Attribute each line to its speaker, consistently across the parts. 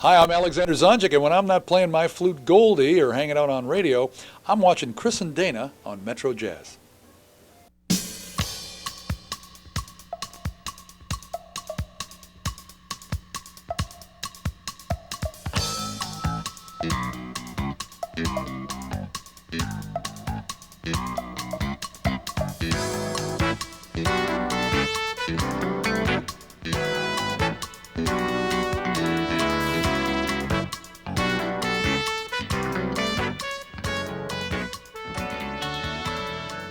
Speaker 1: Hi, I'm Alexander Zonjic, and when I'm not playing my flute Goldie or hanging out on radio, I'm watching Chris and Dana on Metro Jazz.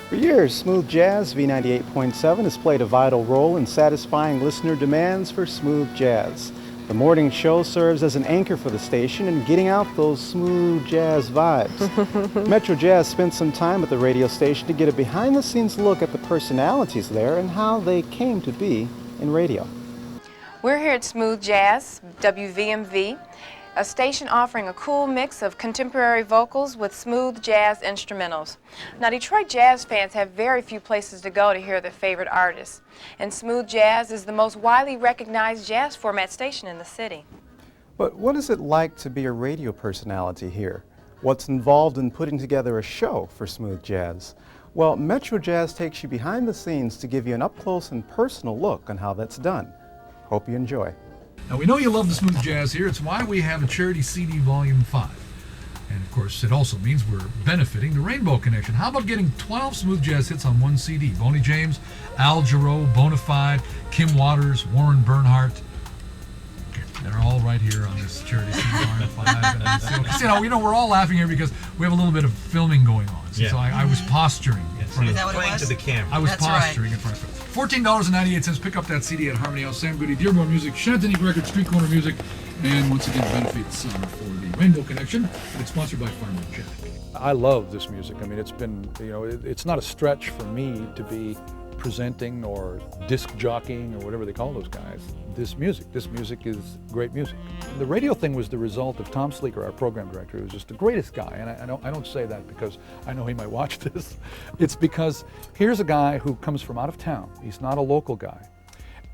Speaker 2: For years, smooth jazz, V98.7 has played a vital role in satisfying listener demands for smooth jazz. The morning show serves as an anchor for the station in getting out those smooth jazz vibes. Metro Jazz spent some time at the radio station to get a behind-the-scenes look at the personalities there and how they came to be in radio.
Speaker 3: We're here at Smooth Jazz, WVMV, a station offering a cool mix of contemporary vocals with smooth jazz instrumentals. Now, Detroit jazz fans have very few places to go to hear their favorite artists, and Smooth Jazz is the most widely recognized jazz format station in the city.
Speaker 2: But what is it like to be a radio personality here? What's involved in putting together a show for Smooth Jazz? Well, Metro Jazz takes you behind the scenes to give you an up-close and personal look on how that's done. Hope you enjoy.
Speaker 1: Now, we know you love the smooth jazz here. It's why we have a charity CD Volume 5. And, of course, it also means we're benefiting the Rainbow Connection. How about getting 12 smooth jazz hits on one CD? Boney James, Al Jarreau, Bonafide, Kim Waters, Warren Bernhardt. They're all right here on this charity CD Volume 5. And, we're all laughing here because we have a little bit of filming going on. So I was posturing.
Speaker 4: Is that what it was? To the camera.
Speaker 1: I was posturing in front of it. $14.98. Pick up that CD at Harmony House, Sam Goody, Dearborn Music, Chantilly Records, Street Corner Music, and once again, benefits for the Rainbow Connection. And it's sponsored by Farmer Jack. I love this music. I mean, it's been, it's not a stretch for me to be presenting or disc jockeying or whatever they call those guys. This music is great music. The radio thing was the result of Tom Sleeker, our program director, who's just the greatest guy. And I don't say that because I know he might watch this. It's because here's a guy who comes from out of town. He's not a local guy,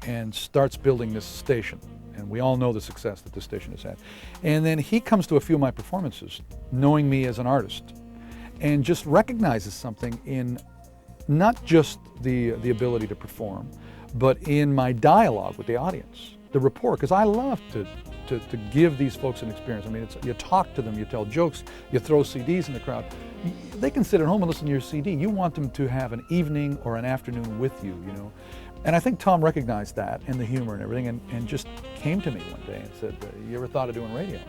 Speaker 1: and starts building this station. And we all know the success that this station has had. And then he comes to a few of my performances, knowing me as an artist, and just recognizes something in not just the ability to perform, but in my dialogue with the audience, the rapport, because I love to give these folks an experience. I mean, you talk to them, you tell jokes, you throw CDs in the crowd. They can sit at home and listen to your CD. You want them to have an evening or an afternoon with you, And I think Tom recognized that and the humor and everything, and just came to me one day and said, you ever thought of doing radio?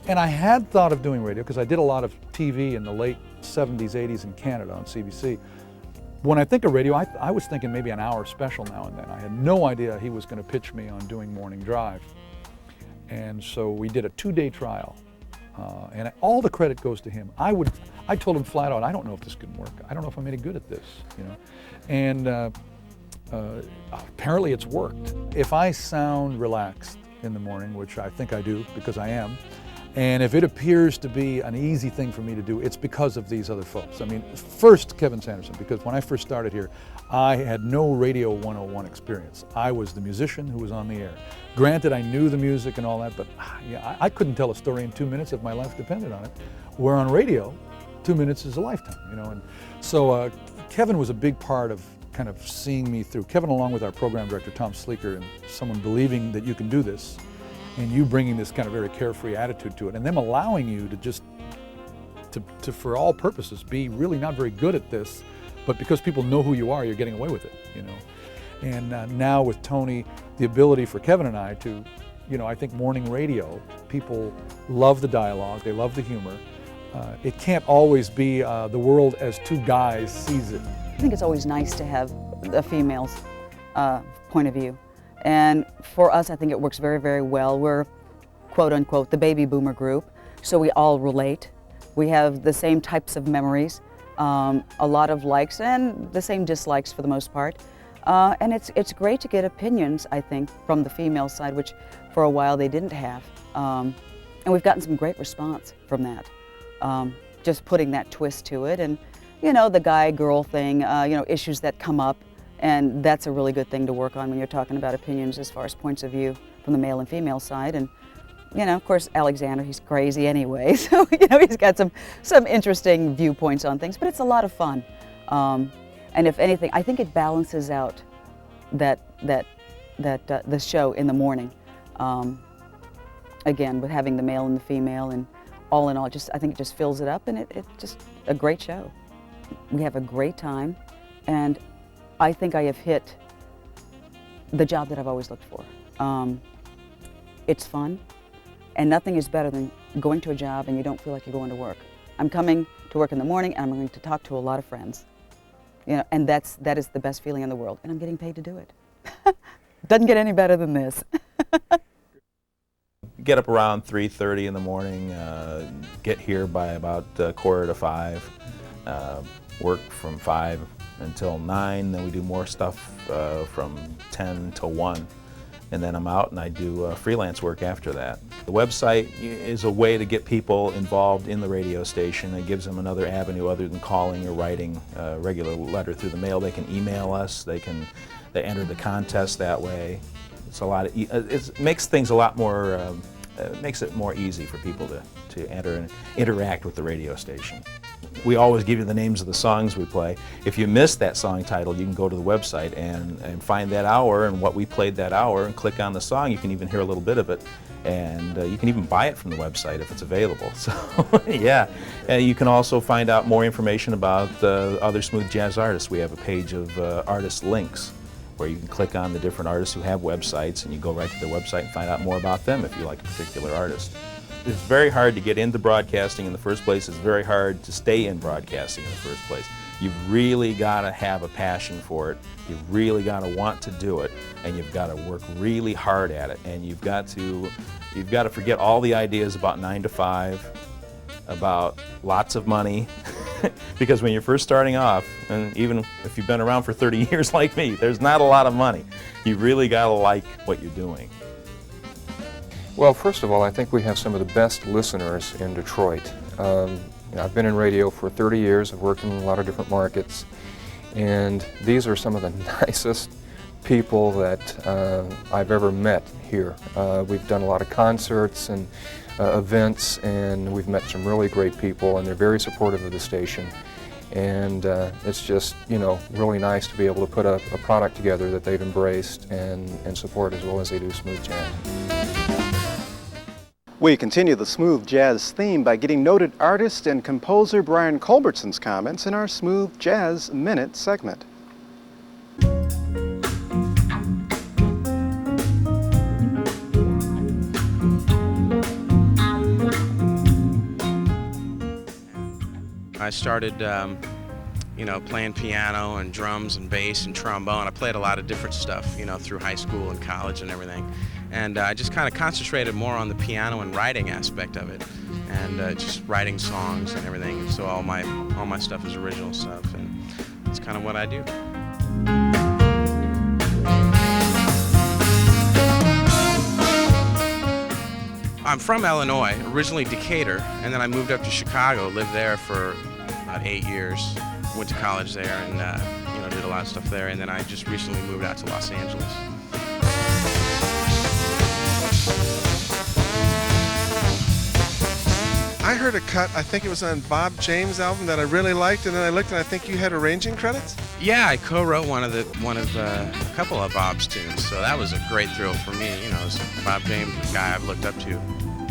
Speaker 1: And I had thought of doing radio because I did a lot of TV in the late 70s, 80s in Canada on CBC. When I think of radio, I was thinking maybe an hour special now and then. I had no idea he was going to pitch me on doing Morning Drive. And so we did a 2-day trial, and all the credit goes to him. I told him flat out, I don't know if this can work. I don't know if I'm any good at this, And apparently it's worked. If I sound relaxed in the morning, which I think I do because I am, and if it appears to be an easy thing for me to do, it's because of these other folks. I mean, first Kevin Sanderson, because when I first started here, I had no Radio 101 experience. I was the musician who was on the air. Granted, I knew the music and all that, but I couldn't tell a story in 2 minutes if my life depended on it. Where on radio, 2 minutes is a lifetime, And so Kevin was a big part of kind of seeing me through. Kevin, along with our program director, Tom Sleeker, and someone believing that you can do this, and you bringing this kind of very carefree attitude to it, and them allowing you to just, to for all purposes, be really not very good at this, but because people know who you are, you're getting away with it, And now with Tony, the ability for Kevin and I to, I think morning radio, people love the dialogue, they love the humor. It can't always be the world as two guys sees it.
Speaker 5: I think it's always nice to have a female's point of view. And for us, I think it works very, very well. We're, quote unquote, the baby boomer group, so we all relate. We have the same types of memories, a lot of likes and the same dislikes for the most part. And it's great to get opinions, I think, from the female side, which for a while they didn't have. And we've gotten some great response from that. Just putting that twist to it, and the guy-girl thing, issues that come up. And that's a really good thing to work on when you're talking about opinions as far as points of view from the male and female side. And you know, of course, Alexander, he's crazy anyway, so, you know, he's got some interesting viewpoints on things, but it's a lot of fun. And if anything, I think it balances out the show in the morning. Again, with having the male and the female, and all in all, I think it just fills it up, and it's just a great show. We have a great time, and I think I have hit the job that I've always looked for. It's fun, and nothing is better than going to a job and you don't feel like you're going to work. I'm coming to work in the morning, and I'm going to talk to a lot of friends. You know, and that is the best feeling in the world, and I'm getting paid to do it. Doesn't get any better than this.
Speaker 6: Get up around 3:30 in the morning, get here by about 4:45, work from 5 until 9, then we do more stuff from 10 till 1, and then I'm out and I do freelance work after that. The website is a way to get people involved in the radio station. It gives them another avenue other than calling or writing a regular letter through the mail. They can email us, they enter the contest that way. It's a lot of, it makes things a lot more, makes it more easy for people to enter and interact with the radio station. We always give you the names of the songs we play. If you missed that song title, you can go to the website and find that hour and what we played that hour and click on the song. You can even hear a little bit of it, and you can even buy it from the website if it's available. So yeah, and you can also find out more information about other smooth jazz artists. We have a page of artist links where you can click on the different artists who have websites, and you go right to their website and find out more about them if you like a particular artist. It's very hard to get into broadcasting in the first place. It's very hard to stay in broadcasting in the first place. You've really got to have a passion for it. You've really got to want to do it, and you've got to work really hard at it. And you've got to forget all the ideas about 9 to 5, about lots of money, because when you're first starting off, and even if you've been around for 30 years like me, there's not a lot of money. You really got to like what you're doing.
Speaker 7: Well, first of all, I think we have some of the best listeners in Detroit. I've been in radio for 30 years. I've worked in a lot of different markets, and these are some of the nicest people that I've ever met here. We've done a lot of concerts and events, and we've met some really great people, and they're very supportive of the station. And it's just, you know, really nice to be able to put a product together that they've embraced and support as well as they do smooth jazz.
Speaker 2: We continue the Smooth Jazz theme by getting noted artist and composer Brian Culbertson's comments in our Smooth Jazz Minute segment.
Speaker 8: I started, you know, playing piano and drums and bass and trombone. I played a lot of different stuff, you know, through high school and college and everything. And I just kind of concentrated more on the piano and writing aspect of it, and just writing songs and everything. And so all my stuff is original stuff, and it's kind of what I do. I'm from Illinois, originally Decatur, and then I moved up to Chicago, lived there for about 8 years, went to college there, and you know, did a lot of stuff there, and then I just recently moved out to Los Angeles.
Speaker 9: I heard a cut, I think it was on Bob James' album, that I really liked, and then I looked and I think you had arranging credits?
Speaker 8: Yeah, I co-wrote a couple of Bob's tunes, so that was a great thrill for me. You know, it was Bob James, a guy I've looked up to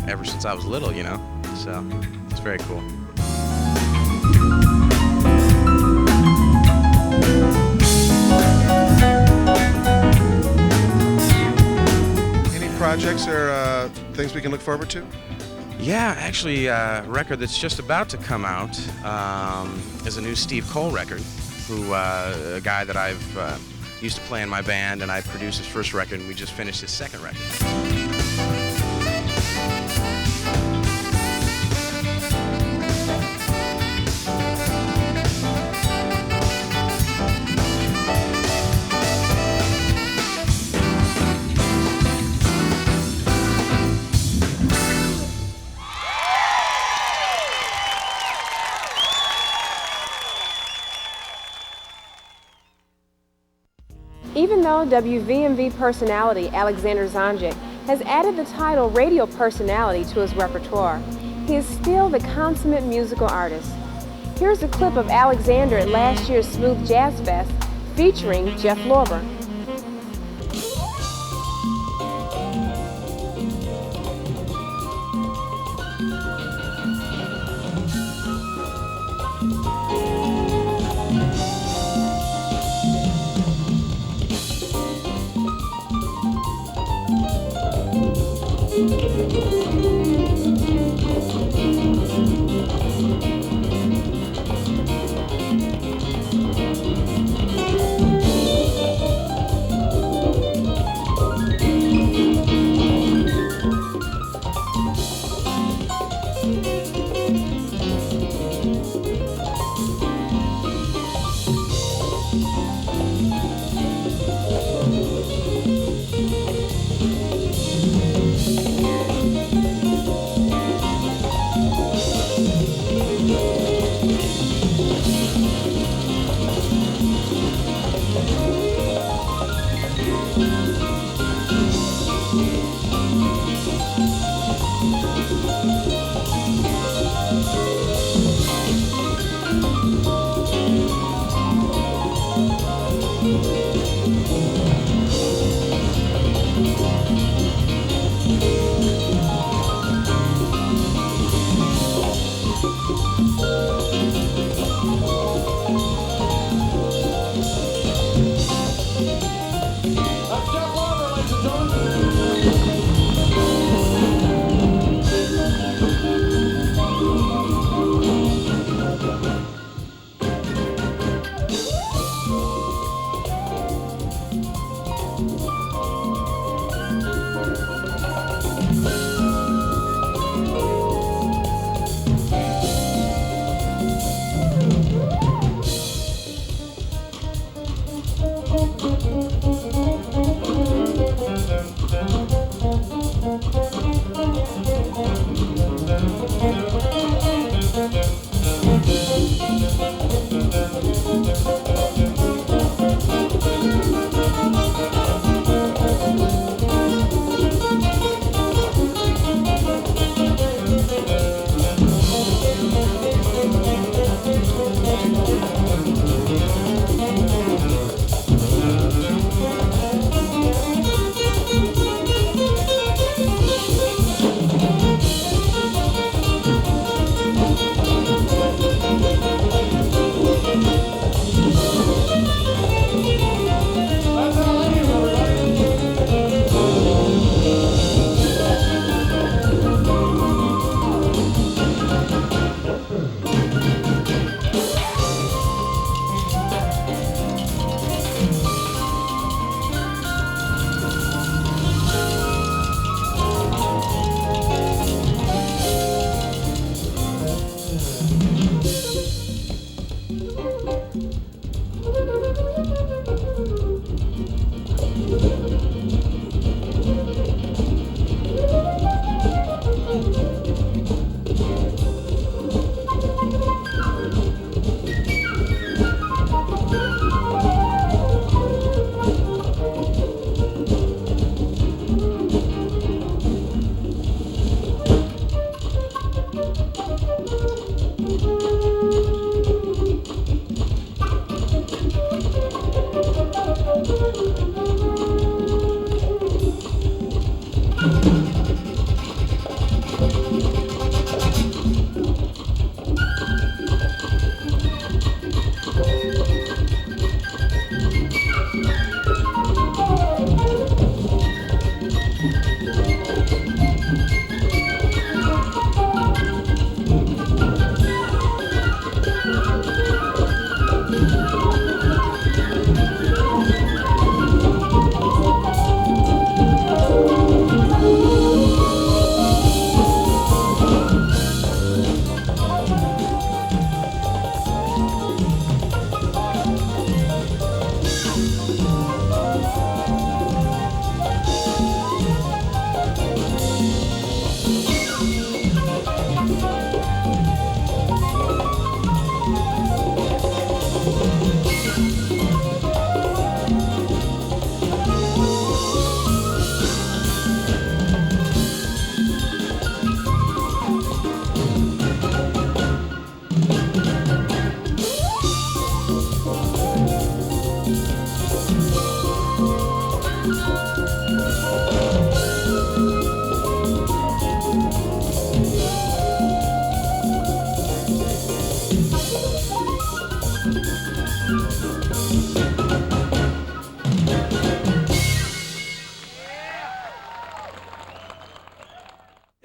Speaker 8: ever since I was little, you know, so it's very cool.
Speaker 9: Any projects or things we can look forward to?
Speaker 8: Yeah, actually, a record that's just about to come out is a new Steve Cole record, a guy that I've used to play in my band, and I produced his first record, and we just finished his second record.
Speaker 10: Even though WVMV personality Alexander Zonjic has added the title radio personality to his repertoire, he is still the consummate musical artist. Here's a clip of Alexander at last year's Smooth Jazz Fest featuring Jeff Lorber.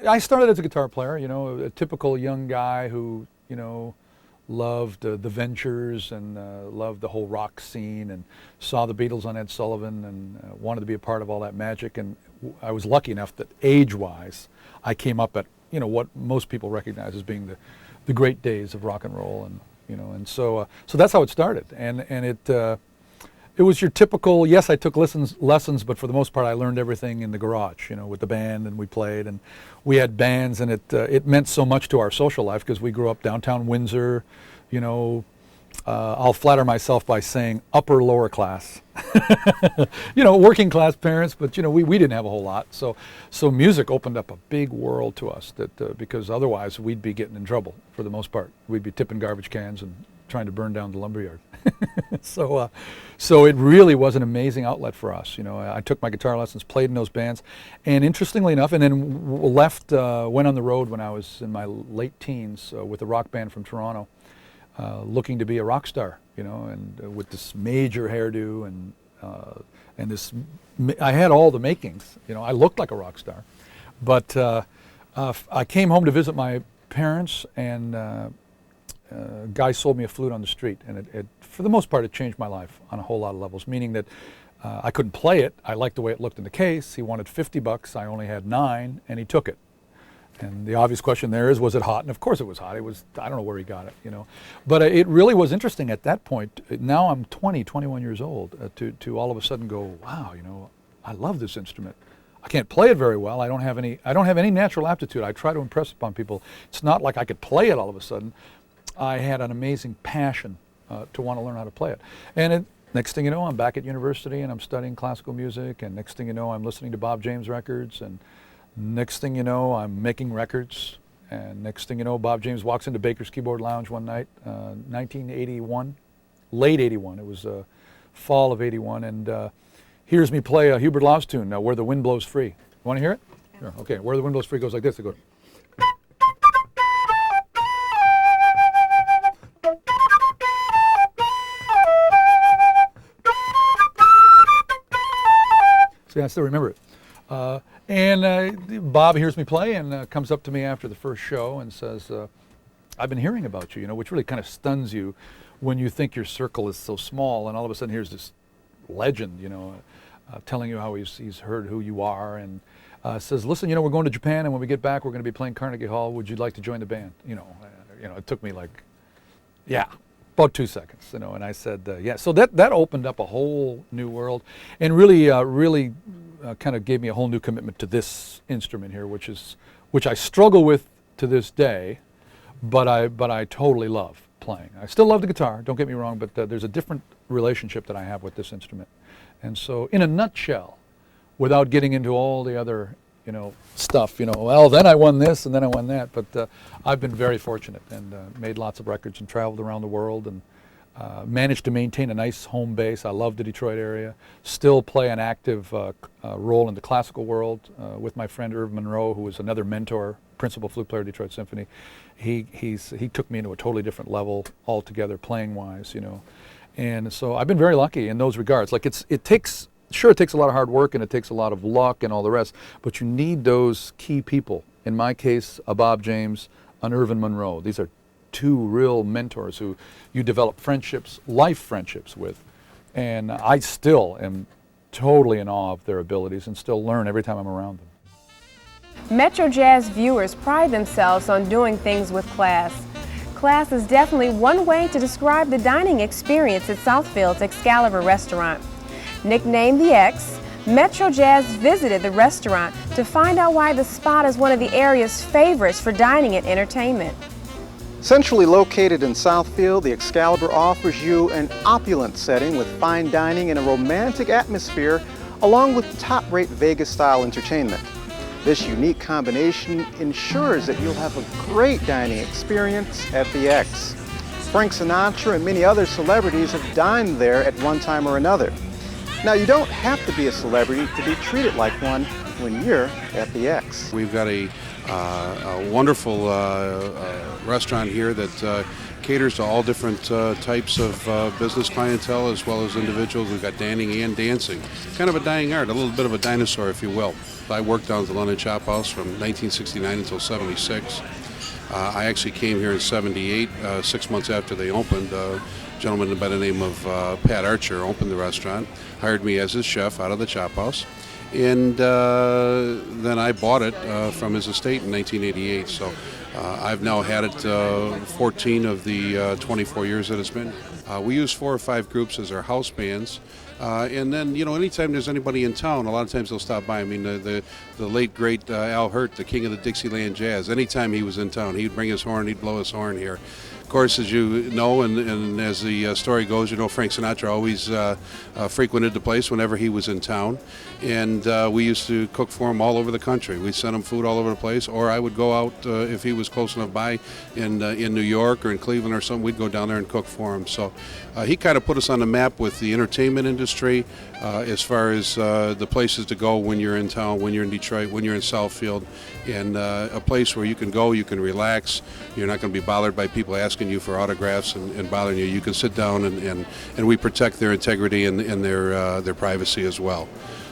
Speaker 1: I started as a guitar player, you know, a typical young guy who, you know, loved the Ventures and loved the whole rock scene and saw the Beatles on Ed Sullivan and wanted to be a part of all that magic. And I was lucky enough that age-wise, I came up at, you know, what most people recognize as being the great days of rock and roll, and you know, and so that's how it started. And it was your typical, yes, I took lessons, but for the most part, I learned everything in the garage, you know, with the band, and we played, and we had bands, and it meant so much to our social life because we grew up downtown Windsor, you know. I'll flatter myself by saying upper lower class, you know, working class parents, but you know, we didn't have a whole lot. So music opened up a big world to us because otherwise we'd be getting in trouble for the most part. We'd be tipping garbage cans and trying to burn down the lumberyard. So it really was an amazing outlet for us. You know, I took my guitar lessons, played in those bands, and interestingly enough, and then went on the road when I was in my late teens with a rock band from Toronto. Looking to be a rock star, you know, and with this major hairdo and this, I had all the makings, you know. I looked like a rock star, but I came home to visit my parents, and a guy sold me a flute on the street, and it for the most part, it changed my life on a whole lot of levels. Meaning that I couldn't play it. I liked the way it looked in the case. He wanted $50. I only had $9, and he took it. And the obvious question there is, was it hot? And of course it was hot. It was, I don't know where he got it, you know. But it really was interesting at that point. Now I'm 21 years old, to all of a sudden go, wow, you know, I love this instrument. I can't play it very well. I don't have any natural aptitude. I try to impress upon people. It's not like I could play it all of a sudden. I had an amazing passion to want to learn how to play it. And next thing you know, I'm back at university and I'm studying classical music. And next thing you know, I'm listening to Bob James records. And next thing you know, I'm making records, and next thing you know, Bob James walks into Baker's Keyboard Lounge one night, 1981, late 81, it was fall of 81, and hears me play a Hubert Laws tune, Where the Wind Blows Free. You want to hear it? Sure. Okay, Where the Wind Blows Free goes like this. It goes. See, I still remember it. And Bob hears me play and comes up to me after the first show and says, I've been hearing about you, you know, which really kind of stuns you when you think your circle is so small, and all of a sudden here's this legend, you know, telling you how he's heard who you are, and says, listen, you know, we're going to Japan, and when we get back we're going to be playing Carnegie Hall. Would you like to join the band? You know, it took me like, yeah, about 2 seconds, you know, and I said, yeah. So that opened up a whole new world, and really kind of gave me a whole new commitment to this instrument here, which I struggle with to this day, but I totally love playing. I still love the guitar, don't get me wrong, but there's a different relationship that I have with this instrument. And so, in a nutshell, without getting into all the other, you know, stuff, you know, well, then I won this and then I won that, but I've been very fortunate and made lots of records and traveled around the world and managed to maintain a nice home base. I love the Detroit area. Still play an active role in the classical world with my friend Irv Monroe, who was another mentor, principal flute player at Detroit Symphony. He took me into a totally different level altogether, playing wise, you know. And so I've been very lucky in those regards. Like it takes a lot of hard work and it takes a lot of luck and all the rest, but you need those key people. In my case, a Bob James, an Irvin Monroe. These are two real mentors who you develop friendships, life friendships with. And I still am totally in awe of their abilities and still learn every time I'm around them.
Speaker 10: Metro Jazz viewers pride themselves on doing things with class. Class is definitely one way to describe the dining experience at Southfield's Excalibur restaurant. Nicknamed the X, Metro Jazz visited the restaurant to find out why the spot is one of the area's favorites for dining and entertainment.
Speaker 2: Centrally located in Southfield, the Excalibur offers you an opulent setting with fine dining and a romantic atmosphere, along with top-rate Vegas-style entertainment. This unique combination ensures that you'll have a great dining experience at the X. Frank Sinatra and many other celebrities have dined there at one time or another. Now, you don't have to be a celebrity to be treated like one when you're at the X.
Speaker 11: We've got a wonderful restaurant here that caters to all different types of business clientele as well as individuals. We've got dining and dancing. Kind of a dying art, a little bit of a dinosaur, if you will. I worked down at the London Chop House from 1969 until 76. I actually came here in 78, 6 months after they opened. A gentleman by the name of Pat Archer opened the restaurant, hired me as his chef out of the Chop House. And then I bought it from his estate in 1988. So I've now had it 14 of the 24 years that it's been. We use 4 or 5 groups as our house bands. And then, you know, anytime there's anybody in town, a lot of times they'll stop by. I mean, the late, great Al Hirt, the king of the Dixieland Jazz, anytime he was in town, he'd bring his horn, he'd blow his horn here. Of course, as you know, and as the story goes, you know, Frank Sinatra always frequented the place whenever he was in town. And we used to cook for him all over the country. We'd send him food all over the place, or I would go out if he was close enough by in New York or in Cleveland or something, we'd go down there and cook for him. So he kind of put us on the map with the entertainment industry as far as the places to go when you're in town, when you're in Detroit, when you're in Southfield, and a place where you can go, you can relax. You're not going to be bothered by people asking you for autographs and bothering you. You can sit down and we protect their integrity and their privacy as well.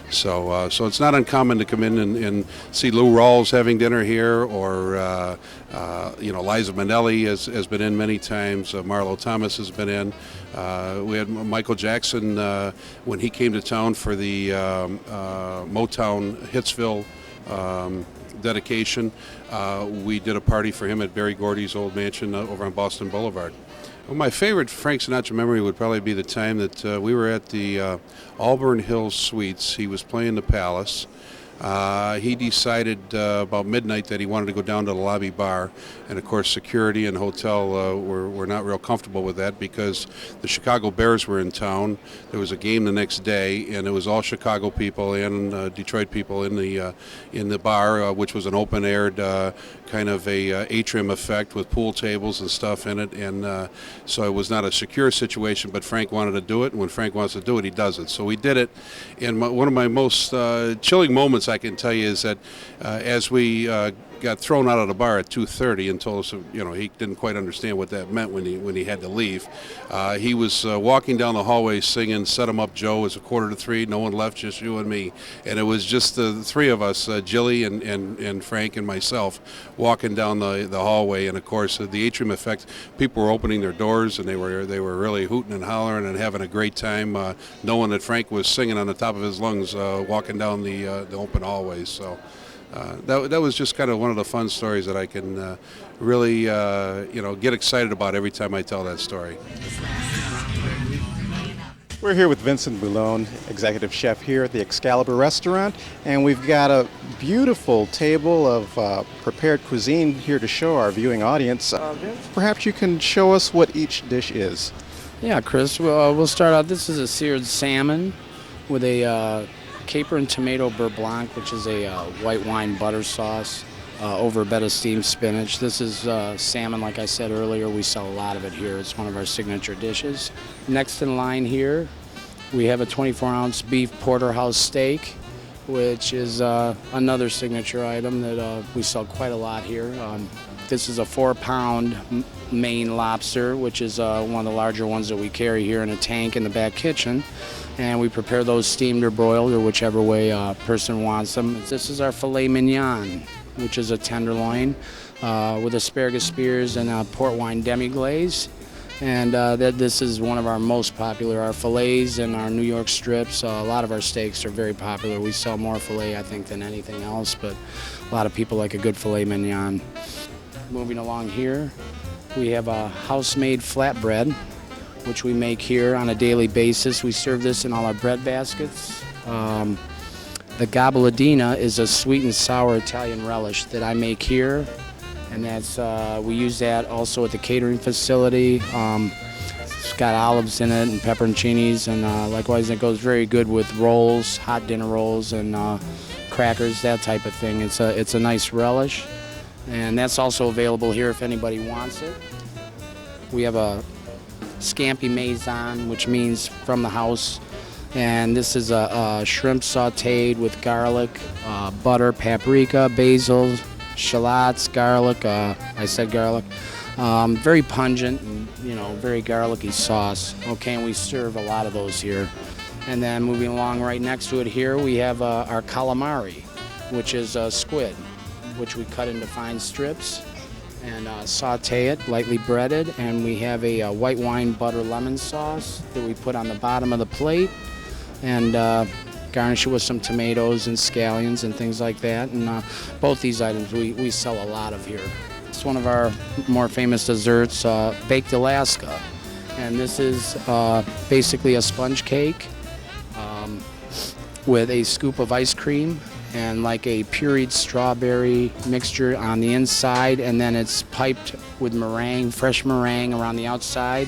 Speaker 11: So it's not uncommon to come in and see Lou Rawls having dinner here, or you know, Liza Minnelli has been in many times. Marlo Thomas has been in. We had Michael Jackson when he came to town for the Motown Hitsville dedication. We did a party for him at Berry Gordy's old mansion over on Boston Boulevard. Well, my favorite Frank Sinatra memory would probably be the time that we were at the Auburn Hills Suites. He was playing the Palace. He decided about midnight that he wanted to go down to the lobby bar, and of course security and hotel were not real comfortable with that because the Chicago Bears were in town. There was a game the next day, and it was all Chicago people and Detroit people in the bar, which was an open-aired kind of a atrium effect with pool tables and stuff in it, and so it was not a secure situation, but Frank wanted to do it, and when Frank wants to do it, he does it. So we did it, and one of my most chilling moments I can tell you is that as we got thrown out of the bar at 2:30 and told us, you know, he didn't quite understand what that meant when he had to leave. He was walking down the hallway singing "Set 'em Up, Joe." It was 2:45. No one left, just you and me, and it was just the three of us, Jilly and Frank and myself, walking down the hallway. And of course, the atrium effect. People were opening their doors, and they were really hooting and hollering and having a great time, knowing that Frank was singing on the top of his lungs, walking down the open hallways. So. That was just kind of one of the fun stories that I can really you know, get excited about every time I tell that story.
Speaker 2: We're here with Vincent Boulone, executive chef here at the Excalibur Restaurant, and we've got a beautiful table of prepared cuisine here to show our viewing audience. Vince, perhaps you can show us what each dish is.
Speaker 12: Yeah, Chris, we'll start out. This is a seared salmon with a caper and tomato beurre blanc, which is a white wine butter sauce over a bed of steamed spinach. This is salmon, like I said earlier. We sell a lot of it here. It's one of our signature dishes. Next in line here, we have a 24-ounce beef porterhouse steak, which is another signature item that we sell quite a lot here. This is a 4-pound Maine lobster, which is one of the larger ones that we carry here in a tank in the back kitchen. And we prepare those steamed or broiled, or whichever way a person wants them. This is our filet mignon, which is a tenderloin with asparagus spears and a port wine demi-glaze. And this is one of our most popular. Our fillets and our New York strips, a lot of our steaks are very popular. We sell more filet, I think, than anything else, but a lot of people like a good filet mignon. Moving along here, we have a house-made flatbread, which we make here on a daily basis. We serve this in all our bread baskets. The gabaladina is a sweet and sour Italian relish that I make here, and that's we use that also at the catering facility. It's got olives in it and pepperoncinis, and likewise it goes very good with rolls, hot dinner rolls, and crackers, that type of thing. It's a nice relish, and that's also available here if anybody wants it. We have a scampi maison, which means from the house, And this is a shrimp sauteed with garlic, butter, paprika, basil, shallots, garlic. I said garlic. Very pungent and, very garlicky sauce. Okay, and we serve a lot of those here. And then moving along right next to it here, we have our calamari, which is squid, which we cut into fine strips and saute it, lightly breaded. And we have a white wine butter lemon sauce that we put on the bottom of the plate and garnish it with some tomatoes and scallions and things like that. And both these items we sell a lot of here. It's one of our more famous desserts, Baked Alaska. And this is basically a sponge cake with a scoop of ice cream and like a pureed strawberry mixture on the inside, and then it's piped with meringue, fresh meringue around the outside,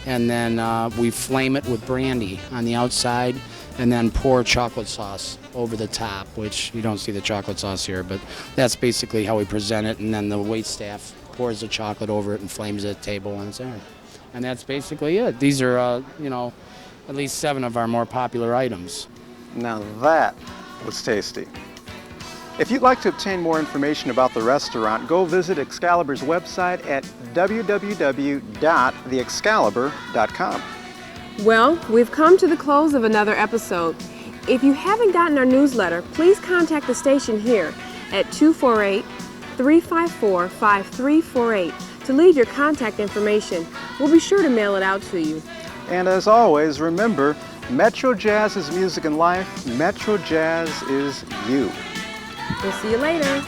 Speaker 12: and then we flame it with brandy on the outside, and then pour chocolate sauce over the top, which you don't see the chocolate sauce here, but that's basically how we present it, and then the waitstaff pours the chocolate over it and flames it at the table, and it's there. And that's basically it. These are, at least 7 of our more popular items.
Speaker 2: Now that was tasty. If you'd like to obtain more information about the restaurant, go visit Excalibur's website at www.theexcalibur.com.
Speaker 10: Well, we've come to the close of another episode. If you haven't gotten our newsletter, please contact the station here at 248-354-5348 to leave your contact information. We'll be sure to mail it out to you.
Speaker 2: And as always, remember, Metro Jazz is music and life. Metro Jazz is you.
Speaker 10: We'll see you later.